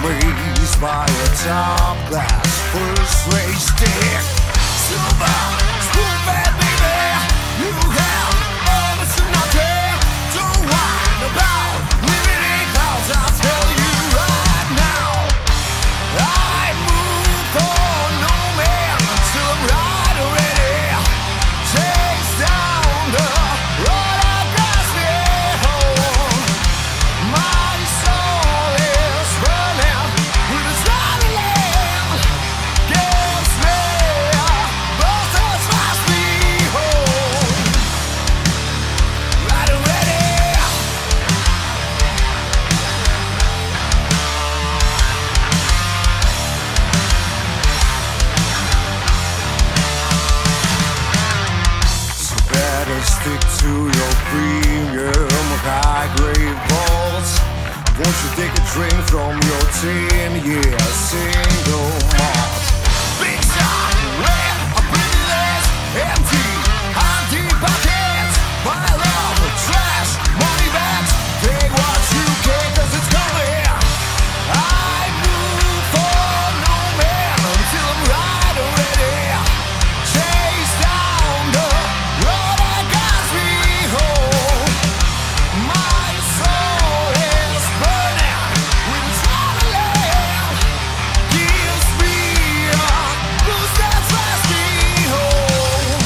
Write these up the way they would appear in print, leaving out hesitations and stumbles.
raised by a top class first race stick. Silver, spoon-fed baby, you have almost nothing. Don't whine about living in clouds. I'll tell you right now, I move for no man until I'm right already. Chase down the road that guides me home. My soul is burning with a silent lamp. Gives me both those fast me home. Right already. So better stick to your premium high-grade balls. Won't you take a drink from your 10-year single malt? Big shot, red, a pretty list, empty, pockets, pile up trash, money bags, take what you can 'cause it's coming. I move for no man until I'm right already. Chase down the road that guides me home. My soul is burning with a silent lamp. Gives me a boost that drives me home.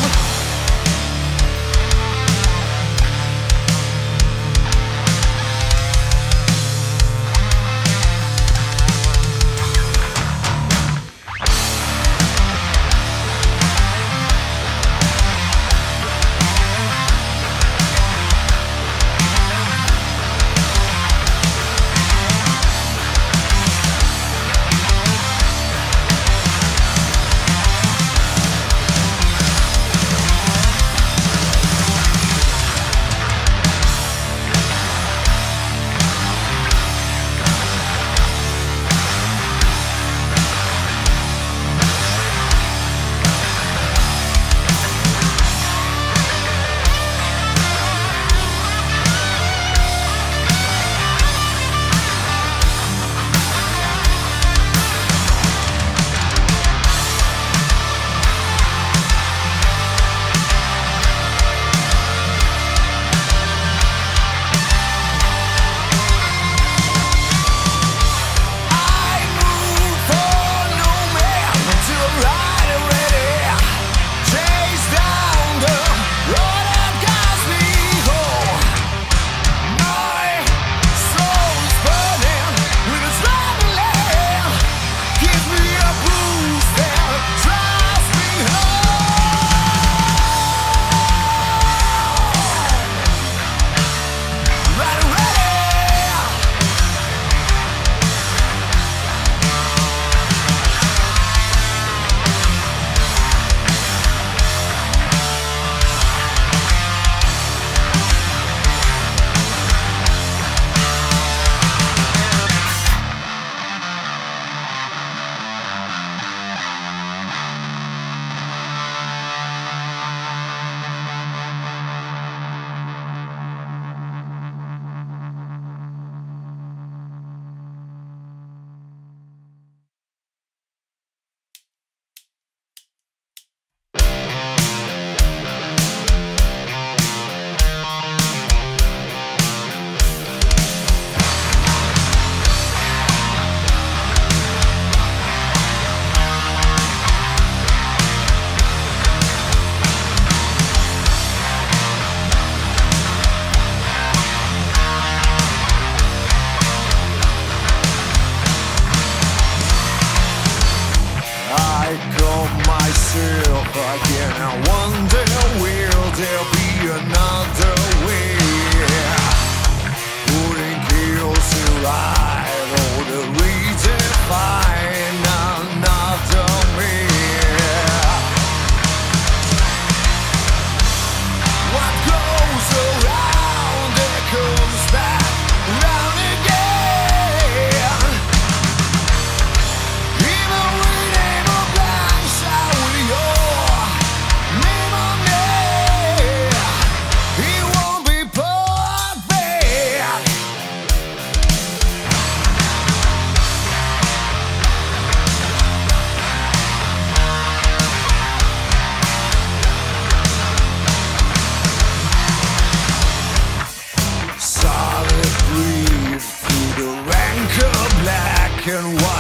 I move for no man until I'm right already. Chase down the road that guides me home. My soul's burning with a silent lamp. Gives me a boost that drives me home. Right already. I call myself again. I wonder, will there be another way? Putting chaos in right, or the redefine another way. What goes around, it comes back round again. Even we name a blank shot with your name on it. It won't be perfect. and white.